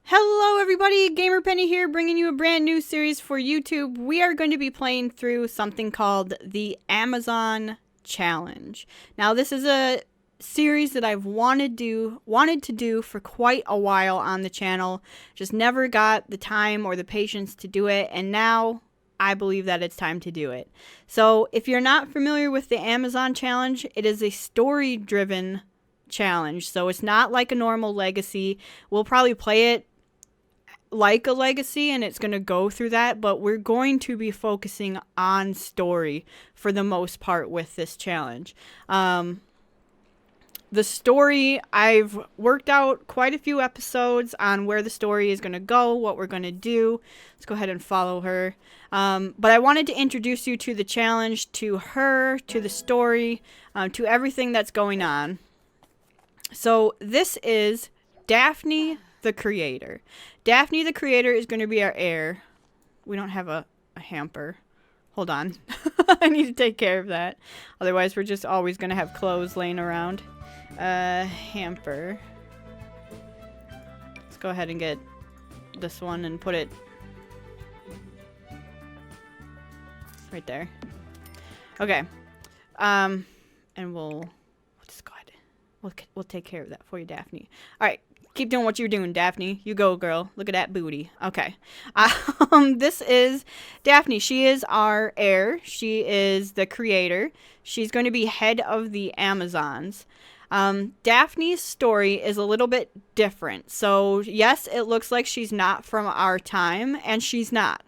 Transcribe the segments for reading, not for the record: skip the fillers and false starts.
Hello everybody, GamerPenny here, bringing you a brand new series for YouTube. We are going to be playing through something called the Amazon Challenge. Now this is a series that I've wanted to do for quite a while on the channel. Just never got the time or the patience to do it, and now I believe that it's time to do it. So if you're not familiar with the Amazon Challenge, it is a story-driven challenge. So it's not like a normal legacy. We'll probably play it like a legacy and it's going to go through that, but we're going to be focusing on story for the most part with this challenge. The story, I've worked out quite a few episodes on where the story is going to go, what we're going to do. Let's go ahead and follow her. But I wanted to introduce you to the challenge, to her, to the story, to everything that's going on. So this is Daphne the creator. Daphne the creator is going to be our heir. We don't have a hamper. Hold on. I need to take care of that. Otherwise, we're just always going to have clothes laying around. Hamper. Let's go ahead and get this one and put it right there. Okay. And we'll just go ahead. We'll take care of that for you, Daphne. All right. Keep doing what you're doing, Daphne. You go, girl. Look at that booty. Okay. This is Daphne. She is our heir. She is the creator. She's going to be head of the Amazons. Daphne's story is a little bit different. So, yes, it looks like she's not from our time, and she's not.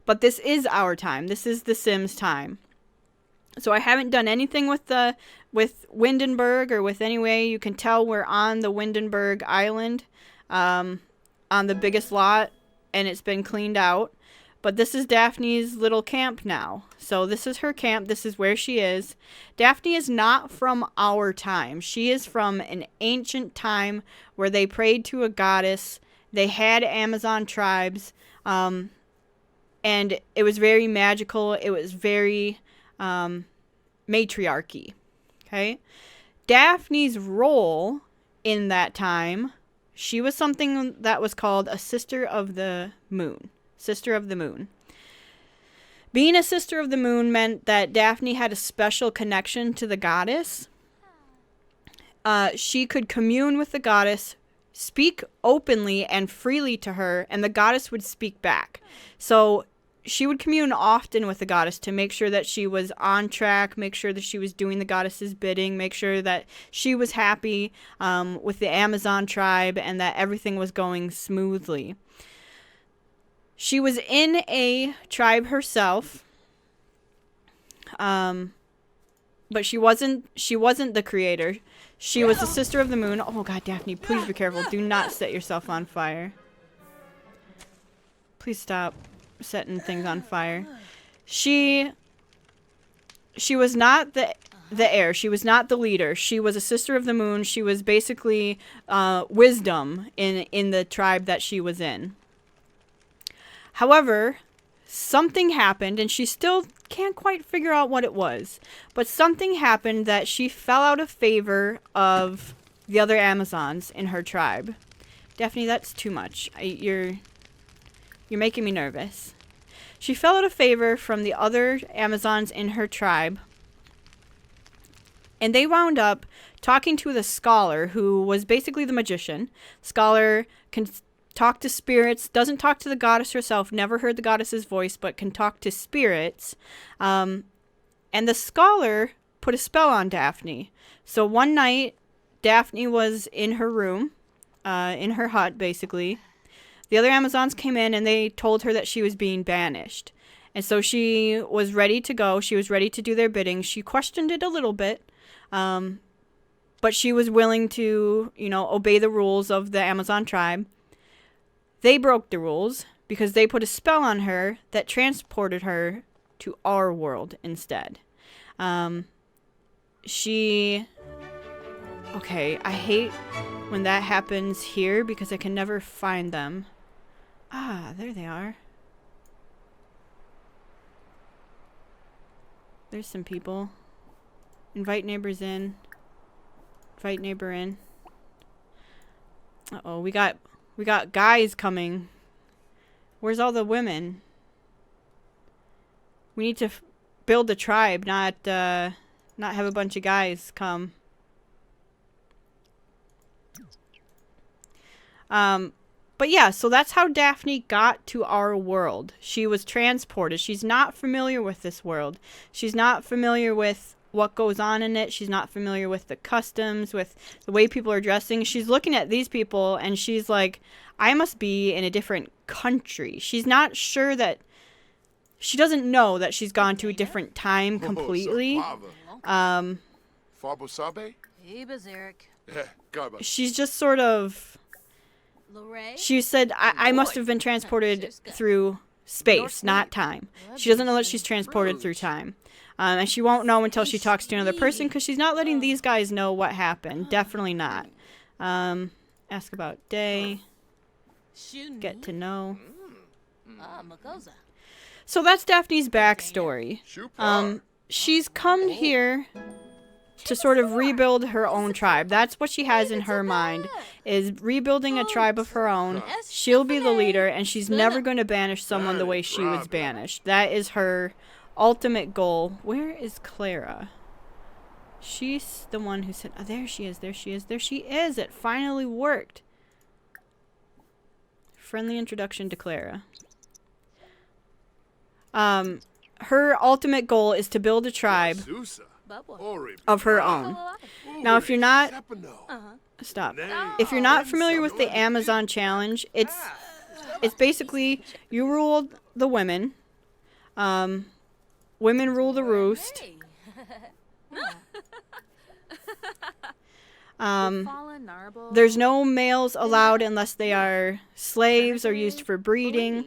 But this is our time. This is the Sims time. So I haven't done anything with Windenburg, or with any way you can tell we're on the Windenburg Island, on the biggest lot, and it's been cleaned out. But this is Daphne's little camp now. So this is her camp. This is where she is. Daphne is not from our time. She is from an ancient time where they prayed to a goddess. They had Amazon tribes, and it was very magical. It was very matriarchy. Okay. Daphne's role in that time, she was something that was called a sister of the moon. Sister of the moon. Being a sister of the moon meant that Daphne had a special connection to the goddess. She could commune with the goddess, speak openly and freely to her, and the goddess would speak back. So she would commune often with the goddess to make sure that she was on track, make sure that she was doing the goddess's bidding, make sure that she was happy with the Amazon tribe and that everything was going smoothly. She was in a tribe herself, but she wasn't the creator. She was the sister of the moon. Oh God, Daphne, please be careful. Do not set yourself on fire. Please stop setting things on fire. She was not the heir. She was not the leader. She was a sister of the moon. She was basically wisdom in the tribe that she was in. However, something happened, and she still can't quite figure out what it was. But something happened that she fell out of favor of the other Amazons in her tribe. Daphne, that's too much. You're making me nervous. She fell out of favor from the other Amazons in her tribe, and they wound up talking to the scholar, who was basically the magician. Scholar can talk to spirits, doesn't talk to the goddess herself, never heard the goddess's voice, but can talk to spirits. And the scholar put a spell on Daphne. So one night, Daphne was in her room, in her hut, basically. The other Amazons came in and they told her that she was being banished. And so she was ready to go. She was ready to do their bidding. She questioned it a little bit. But she was willing to, obey the rules of the Amazon tribe. They broke the rules because they put a spell on her that transported her to our world instead. Okay, I hate when that happens here because I can never find them. Ah, there they are. There's some people. Invite neighbors in. Invite neighbor in. Uh-oh, we got We got guys coming. Where's all the women? We need to build a tribe, not have a bunch of guys come. But yeah, so that's how Daphne got to our world. She was transported. She's not familiar with this world. She's not familiar with what goes on in it. She's not familiar with the customs, with the way people are dressing. She's looking at these people and she's like, I must be in a different country. She's not sure that... She doesn't know that she's gone to a different time completely. She's just sort of... She said, I must have been transported through space, not time. She doesn't know that she's transported through time. And she won't know until she talks to another person, because she's not letting these guys know what happened. Definitely not. Ask about day. Get to know. So that's Daphne's backstory. She's come here to sort of rebuild her own tribe. That's what she has in her mind, is rebuilding a tribe of her own. She'll be the leader, and she's never going to banish someone the way she was banished. That is her ultimate goal. Where is Clara? She's the one who said, oh, there she is, there she is, there she is. It finally worked. Friendly introduction to Clara. Her ultimate goal is to build a tribe of her own. Now, if you're not... Stop. If you're not familiar with the Amazon challenge, it's basically you rule the women. Women rule the roost. There's no males allowed unless they are slaves or used for breeding.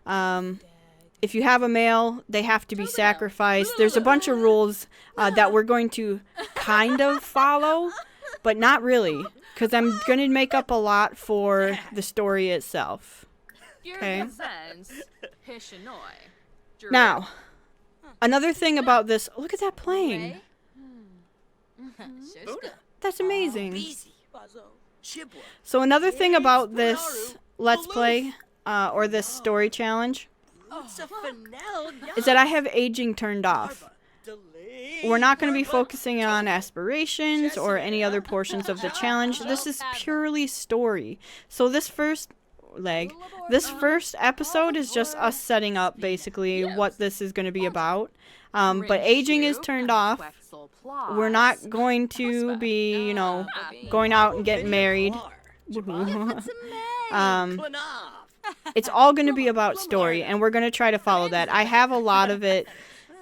If you have a male, they have to be sacrificed. There's a bunch of rules that we're going to kind of follow, but not really, because I'm going to make up a lot for the story itself. Okay? Now, another thing about this... Look at that plane. That's amazing. So another thing about this Let's Play, or this story challenge, is that I have aging turned off. We're not going to be focusing on aspirations or any other portions of the challenge. This is purely story. So this first episode is just us setting up basically what this is going to be about. But aging is turned off. We're not going to be, you know, going out and getting married. It's all going to be about story, and we're going to try to follow that. I have a lot of it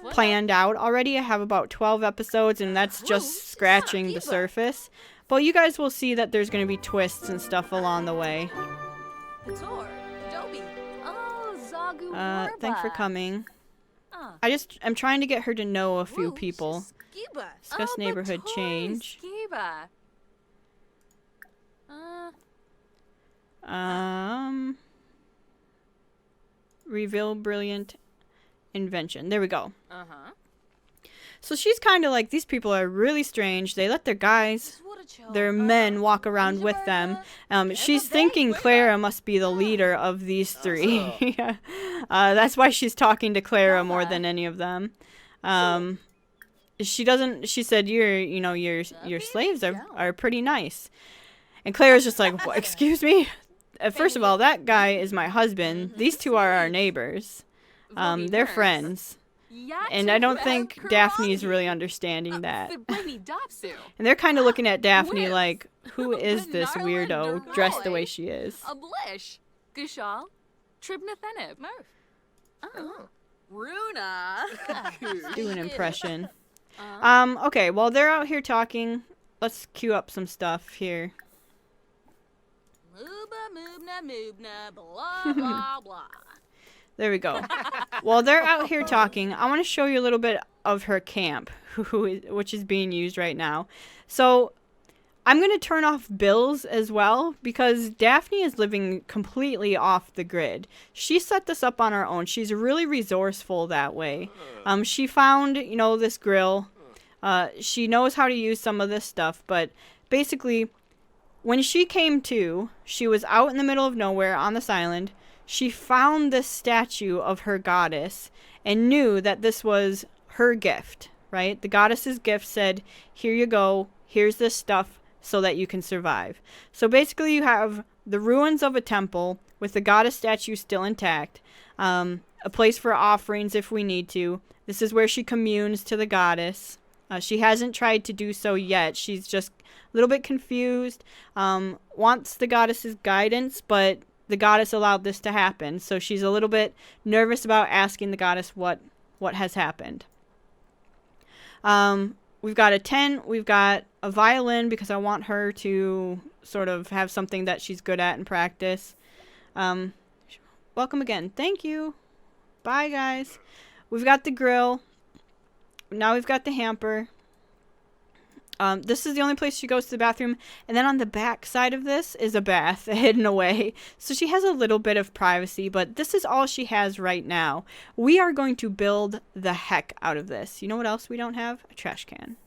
planned out already. I have about 12 episodes, and that's just scratching the surface. But you guys will see that there's going to be twists and stuff along the way. Thanks for coming. I'm trying to get her to know a few people. Discuss neighborhood change. Reveal brilliant invention. There we go. So she's kind of like, these people are really strange. They let their men walk around with them. She's thinking Clara must be the leader of these three. That's why she's talking to Clara more than any of them. She said, your slaves are pretty nice. And Clara's just like, what, excuse me? First of all, that guy is my husband. These two are our neighbors. They're friends. And I don't think Daphne's really understanding that. And they're kind of looking at Daphne like, who is this weirdo dressed the way she is? Do an impression. Okay, while they're out here talking, let's queue up some stuff here. There we go. While they're out here talking, I want to show you a little bit of her camp, which is being used right now. So I'm going to turn off bills as well, because Daphne is living completely off the grid. She set this up on her own. She's really resourceful that way. She found, this grill. She knows how to use some of this stuff, but basically when she came to, she was out in the middle of nowhere on this island. She found this statue of her goddess and knew that this was her gift, right? The goddess's gift said, here you go, here's this stuff so that you can survive. So basically you have the ruins of a temple with the goddess statue still intact, a place for offerings if we need to. This is where she communes to the goddess. She hasn't tried to do so yet. She's just a little bit confused, wants the goddess's guidance, but the goddess allowed this to happen. So she's a little bit nervous about asking the goddess what has happened. We've got a tent. We've got a violin because I want her to sort of have something that she's good at and practice. Welcome again. Thank you. Bye, guys. We've got the grill. Now we've got the hamper. This is the only place she goes to the bathroom. And then on the back side of this is a bath hidden away. So she has a little bit of privacy, but this is all she has right now. We are going to build the heck out of this. You know what else we don't have? A trash can.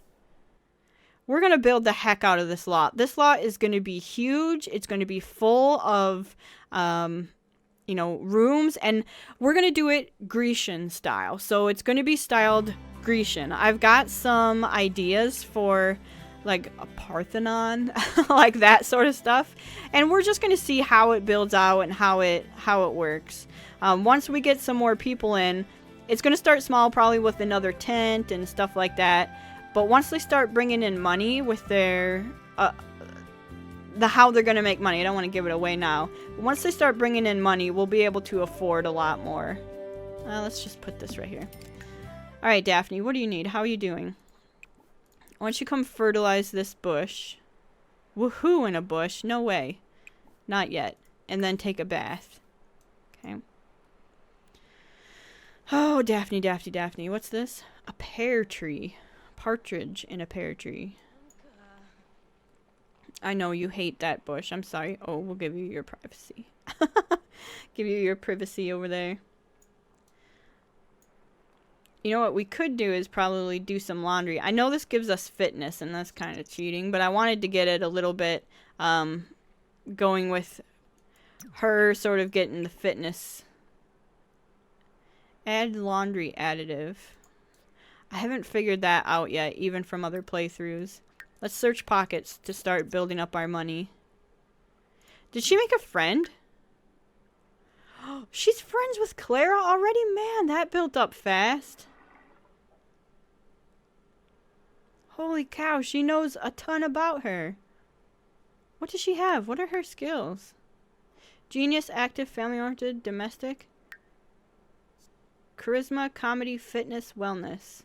We're going to build the heck out of this lot. This lot is going to be huge. It's going to be full of, you know, rooms. And we're going to do it Grecian style. So it's going to be styled Grecian. I've got some ideas for like a Parthenon, like that sort of stuff. And we're just going to see how it builds out and how it works. Once we get some more people in, it's going to start small, probably with another tent and stuff like that. But once they start bringing in money with their how they're going to make money, I don't want to give it away now. But once they start bringing in money, we'll be able to afford a lot more. Let's just put this right here. All right, Daphne, what do you need? How are you doing? Why don't you come fertilize this bush? Woohoo, in a bush? No way. Not yet. And then take a bath. Okay. Oh, Daphne, Daphne, Daphne. What's this? A pear tree. Partridge in a pear tree. I know you hate that bush. I'm sorry. Oh, we'll give you your privacy. Give you your privacy over there. You know what we could do is probably do some laundry. I know this gives us fitness, and that's kind of cheating, but I wanted to get it a little bit going with her sort of getting the fitness. Add laundry additive. I haven't figured that out yet, even from other playthroughs. Let's search pockets to start building up our money. Did she make a friend? She's friends with Clara already? Man, that built up fast. Holy cow, she knows a ton about her. What does she have? What are her skills? Genius, active, family-oriented, domestic. Charisma, comedy, fitness, wellness.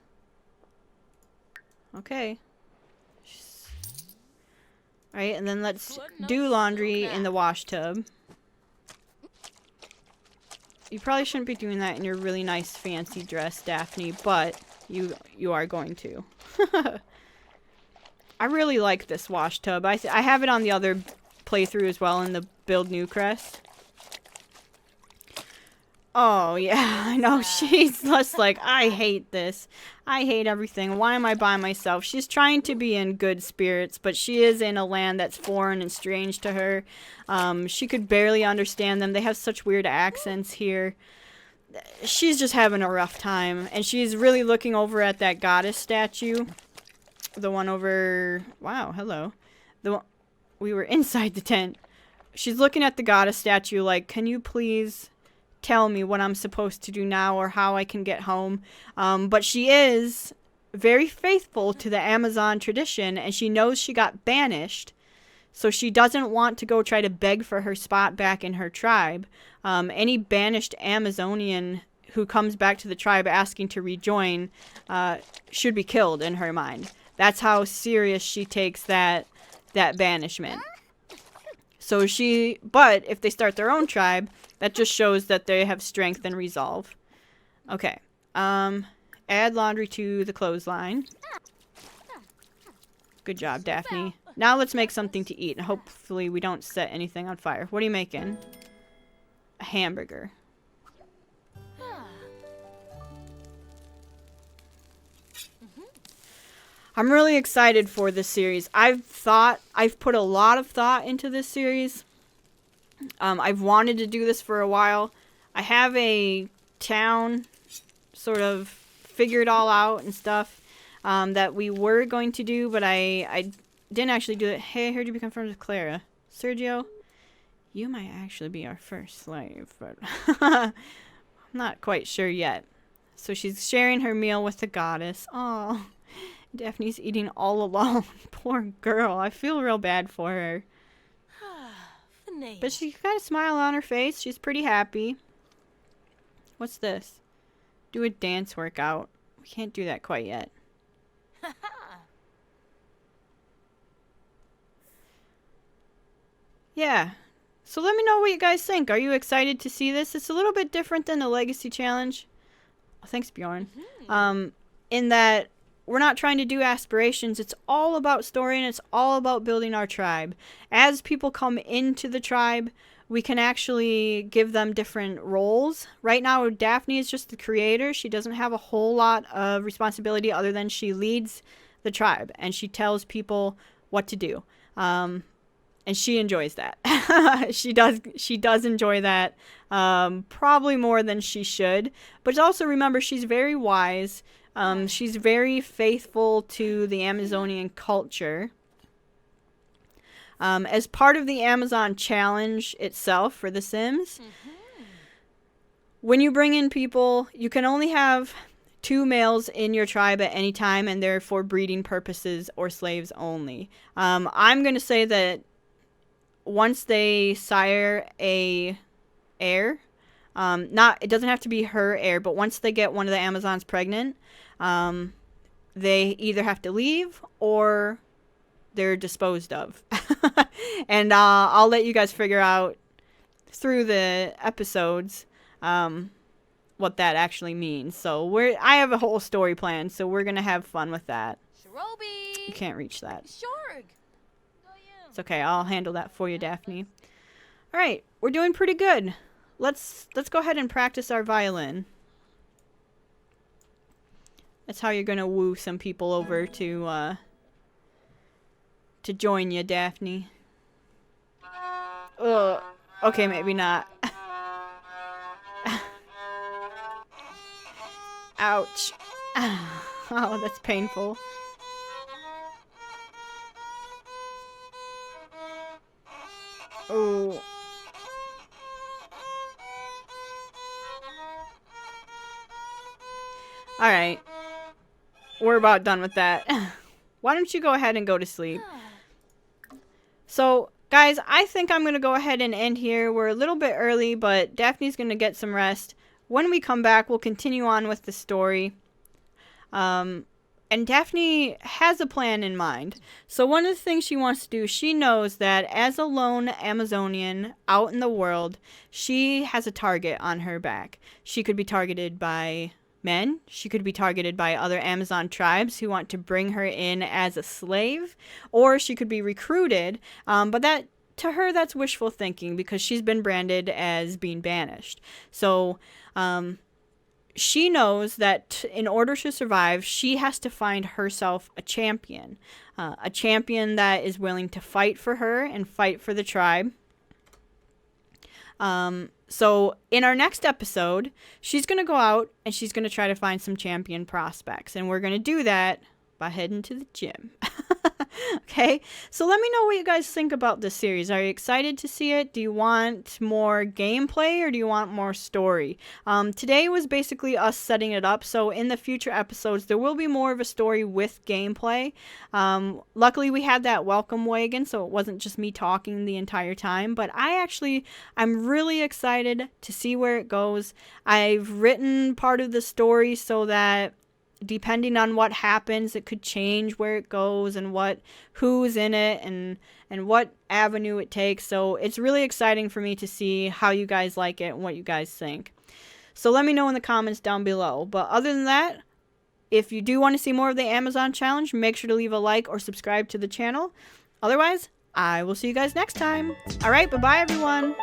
Okay. Alright, and then let's do laundry in the wash tub. You probably shouldn't be doing that in your really nice fancy dress, Daphne, but you are going to. I really like this wash tub. I have it on the other playthrough as well in the Build New Crest. Oh, yeah, I know. She's just like, I hate this. I hate everything. Why am I by myself? She's trying to be in good spirits, but she is in a land that's foreign and strange to her. She could barely understand them. They have such weird accents here. She's just having a rough time, and she's really looking over at that goddess statue. The one over... Wow, hello. We were inside the tent. She's looking at the goddess statue like, can you please tell me what I'm supposed to do now or how I can get home? But she is very faithful to the Amazon tradition, and she knows she got banished, so she doesn't want to go try to beg for her spot back in her tribe. Any banished Amazonian who comes back to the tribe asking to rejoin should be killed in her mind. That's how serious she takes that banishment. So but if they start their own tribe, that just shows that they have strength and resolve. Okay. Add laundry to the clothesline. Good job, Daphne. Now let's make something to eat, and hopefully we don't set anything on fire. What are you making? A hamburger. I'm really excited for this series. I've put a lot of thought into this series. I've wanted to do this for a while. I have a town sort of figured all out and stuff that we were going to do, but I didn't actually do it. Hey, I heard you become friends with Clara. Sergio, you might actually be our first slave, but I'm not quite sure yet. So she's sharing her meal with the goddess. Oh, Daphne's eating all alone. Poor girl. I feel real bad for her. But she's got a smile on her face. She's pretty happy. What's this? Do a dance workout. We can't do that quite yet. Yeah. So let me know what you guys think. Are you excited to see this? It's a little bit different than the Legacy Challenge. Oh, thanks, Bjorn. In that we're not trying to do aspirations. It's all about story, and it's all about building our tribe. As people come into the tribe, we can actually give them different roles. Right now, Daphne is just the creator. She doesn't have a whole lot of responsibility other than she leads the tribe, and she tells people what to do. And she enjoys that. She does enjoy that, probably more than she should. But also remember, she's very wise. She's very faithful to the Amazonian culture. As part of the Amazon challenge itself for The Sims, when you bring in people, you can only have 2 males in your tribe at any time, and they're for breeding purposes or slaves only. I'm going to say that once they sire a heir, it doesn't have to be her heir, but once they get one of the Amazons pregnant, they either have to leave or they're disposed of. And I'll let you guys figure out through the episodes what that actually means. So I have a whole story plan, so we're gonna have fun with that. You can't reach that. It's okay, I'll handle that for you, Daphne. Alright, we're doing pretty good. Let's go ahead and practice our violin. That's how you're gonna woo some people over to join you, Daphne. Ugh. Okay, maybe not. Ouch. Oh, that's painful. Oh. Alright. We're about done with that. Why don't you go ahead and go to sleep? So, guys, I think I'm going to go ahead and end here. We're a little bit early, but Daphne's going to get some rest. When we come back, we'll continue on with the story. And Daphne has a plan in mind. So one of the things she wants to do, she knows that as a lone Amazonian out in the world, she has a target on her back. She could be targeted by men. She could be targeted by other Amazon tribes who want to bring her in as a slave. Or she could be recruited. But that, to her, that's wishful thinking because she's been branded as being banished. So she knows that in order to survive, she has to find herself a champion that is willing to fight for her and fight for the tribe. So in our next episode, she's going to go out and she's going to try to find some champion prospects. And we're going to do that by heading to the gym. Okay, so let me know what you guys think about this series. Are you excited to see it? Do you want more gameplay or do you want more story? Today was basically us setting it up, so in the future episodes there will be more of a story with gameplay. Luckily we had that welcome wagon, so it wasn't just me talking the entire time, but I'm really excited to see where it goes. I've written part of the story so that depending on what happens, it could change where it goes and who's in it and what avenue it takes. So it's really exciting for me to see how you guys like it and what you guys think. So let me know in the comments down below. But other than that, if you do want to see more of the Amazon challenge, make sure to leave a like or subscribe to the channel. Otherwise, I will see you guys next time. All right, bye-bye, everyone.